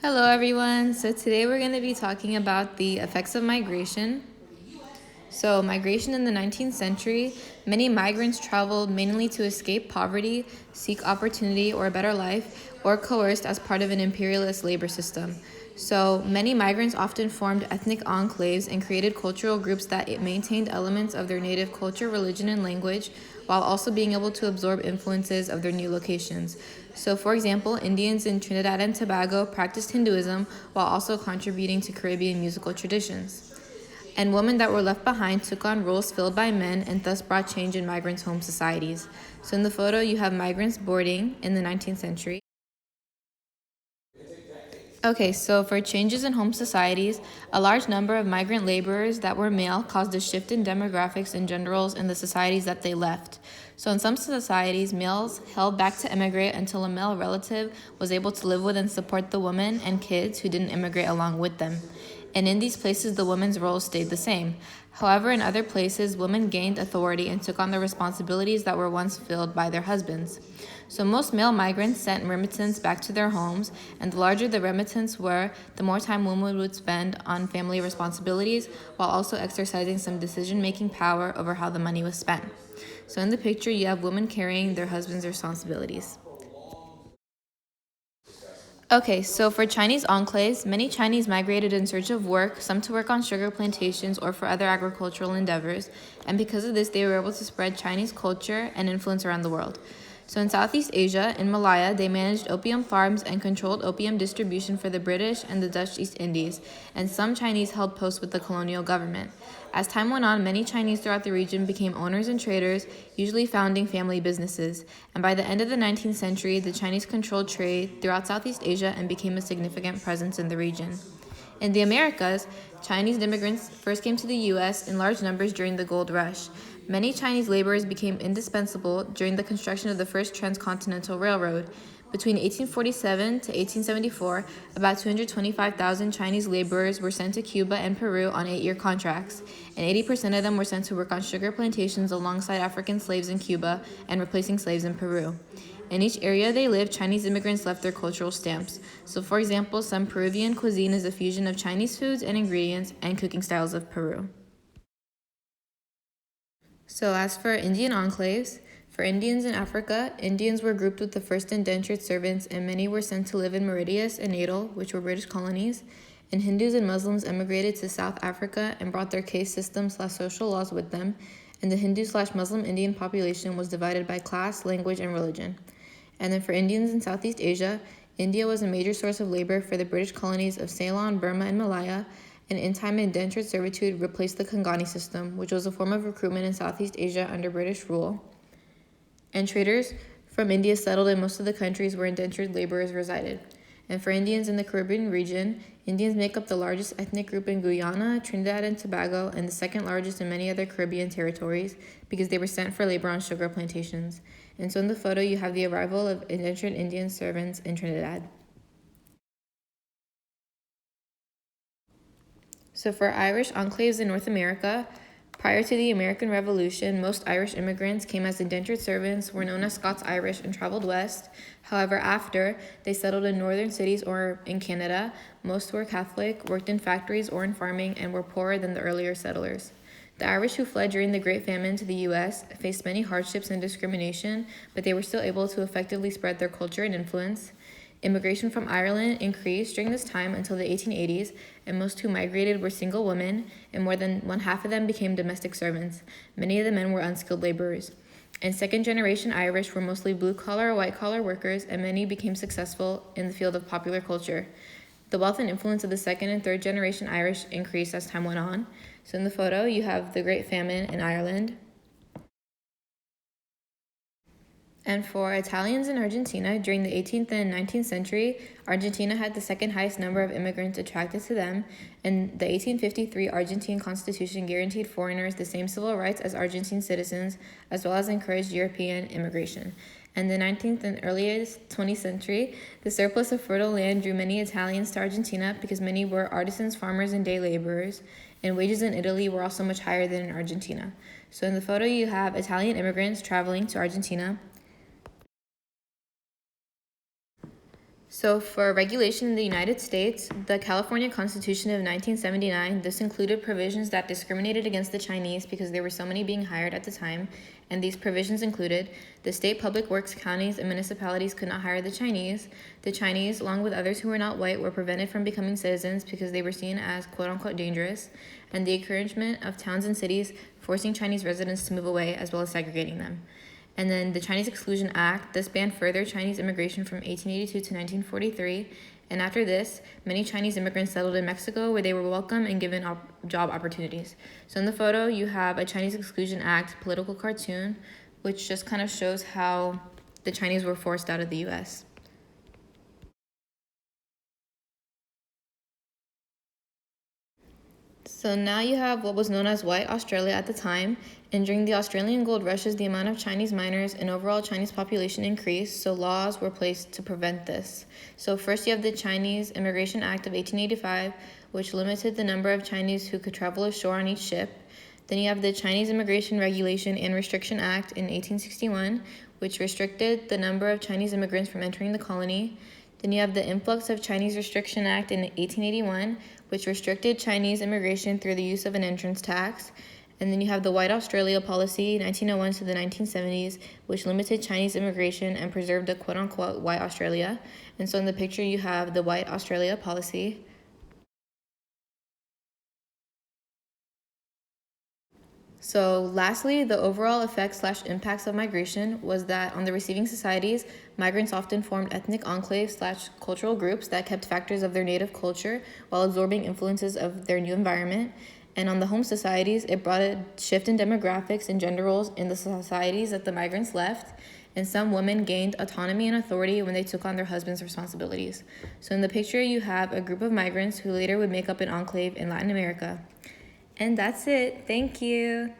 Hello everyone. So today we're going to be talking about the effects of migration. So migration in the 19th century, many migrants traveled mainly to escape poverty, seek opportunity or a better life, or coerced as part of an imperialist labor system. So many migrants often formed ethnic enclaves and created cultural groups that maintained elements of their native culture, religion, and language, while also being able to absorb influences of their new locations. So, for example, Indians in Trinidad and Tobago practiced Hinduism while also contributing to Caribbean musical traditions. And women that were left behind took on roles filled by men and thus brought change in migrants' home societies. So, in the photo, you have migrants boarding in the 19th century. Okay, so for changes in home societies, a large number of migrant laborers that were male caused a shift in demographics and gender roles in the societies that they left. So in some societies, males held back to immigrate until a male relative was able to live with and support the women and kids who didn't immigrate along with them. And in these places, the women's roles stayed the same. However, in other places, women gained authority and took on the responsibilities that were once filled by their husbands. So most male migrants sent remittance back to their homes, and the larger the remittance were, the more time women would spend on family responsibilities while also exercising some decision-making power over how the money was spent. So in the picture, you have women carrying their husbands' responsibilities. Okay, so for Chinese enclaves, many Chinese migrated in search of work, some to work on sugar plantations or for other agricultural endeavors, and because of this, they were able to spread Chinese culture and influence around the world. So in Southeast Asia, in Malaya, they managed opium farms and controlled opium distribution for the British and the Dutch East Indies, and some Chinese held posts with the colonial government. As time went on, many Chinese throughout the region became owners and traders, usually founding family businesses. And by the end of the 19th century, the Chinese controlled trade throughout Southeast Asia and became a significant presence in the region. In the Americas, Chinese immigrants first came to the U.S. in large numbers during the gold rush. Many Chinese laborers became indispensable during the construction of the first transcontinental railroad. Between 1847 to 1874, about 225,000 Chinese laborers were sent to Cuba and Peru on 8-year contracts, and 80% of them were sent to work on sugar plantations alongside African slaves in Cuba and replacing slaves in Peru. In each area they lived, Chinese immigrants left their cultural stamps. So, for example, some Peruvian cuisine is a fusion of Chinese foods and ingredients and cooking styles of Peru. So, as for Indian enclaves, for Indians in Africa, Indians were grouped with the first indentured servants, and many were sent to live in Mauritius and Natal, which were British colonies. And Hindus and Muslims emigrated to South Africa and brought their caste systems/social laws with them. And the Hindu/Muslim Indian population was divided by class, language, and religion. And then for Indians in Southeast Asia, India was a major source of labor for the British colonies of Ceylon, Burma, and Malaya, and in time indentured servitude replaced the Kangani system, which was a form of recruitment in Southeast Asia under British rule. And traders from India settled in most of the countries where indentured laborers resided. And for Indians in the Caribbean region, Indians make up the largest ethnic group in Guyana, Trinidad and Tobago, and the second largest in many other Caribbean territories because they were sent for labor on sugar plantations. And so in the photo, you have the arrival of indentured Indian servants in Trinidad. So for Irish enclaves in North America, prior to the American Revolution, most Irish immigrants came as indentured servants, were known as Scots-Irish, and traveled west. However, after they settled in northern cities or in Canada, most were Catholic, worked in factories or in farming, and were poorer than the earlier settlers. The Irish who fled during the Great Famine to the U.S. faced many hardships and discrimination, but they were still able to effectively spread their culture and influence. Immigration from Ireland increased during this time until the 1880s, and most who migrated were single women, and more than one half of them became domestic servants. Many of the men were unskilled laborers. And second-generation Irish were mostly blue-collar or white-collar workers, and many became successful in the field of popular culture. The wealth and influence of the second and third-generation Irish increased as time went on. So in the photo, you have the Great Famine in Ireland. And for Italians in Argentina, during the 18th and 19th century, Argentina had the second highest number of immigrants attracted to them, and the 1853 Argentine Constitution guaranteed foreigners the same civil rights as Argentine citizens, as well as encouraged European immigration. And the 19th and earliest 20th century, the surplus of fertile land drew many Italians to Argentina because many were artisans, farmers, and day laborers, and wages in Italy were also much higher than in Argentina. So in the photo, you have Italian immigrants traveling to Argentina. So for regulation in the United States, the California Constitution of 1979, this included provisions that discriminated against the Chinese because there were so many being hired at the time. And these provisions included the state public works counties and municipalities could not hire the Chinese. The Chinese, along with others who were not white, were prevented from becoming citizens because they were seen as quote-unquote dangerous. And the encouragement of towns and cities forcing Chinese residents to move away as well as segregating them. And then the Chinese Exclusion Act, this banned further Chinese immigration from 1882 to 1943. And after this, many Chinese immigrants settled in Mexico where they were welcome and given job opportunities. So in the photo, you have a Chinese Exclusion Act political cartoon, which just kind of shows how the Chinese were forced out of the US. So now you have what was known as White Australia at the time, and during the Australian gold rushes, the amount of Chinese miners and overall Chinese population increased, so laws were placed to prevent this. So first you have the Chinese Immigration Act of 1885, which limited the number of Chinese who could travel ashore on each ship. Then you have the Chinese Immigration Regulation and Restriction Act in 1861, which restricted the number of Chinese immigrants from entering the colony. Then you have the Influx of Chinese Restriction Act in 1881, which restricted Chinese immigration through the use of an entrance tax. And then you have the White Australia Policy, 1901 to the 1970s, which limited Chinese immigration and preserved the quote-unquote White Australia. And so in the picture, you have the White Australia Policy. So lastly, the overall effects/impacts of migration was that on the receiving societies, migrants often formed ethnic enclaves/cultural groups that kept factors of their native culture while absorbing influences of their new environment. And on the home societies, it brought a shift in demographics and gender roles in the societies that the migrants left. And some women gained autonomy and authority when they took on their husbands' responsibilities. So in the picture, you have a group of migrants who later would make up an enclave in Latin America. And that's it. Thank you.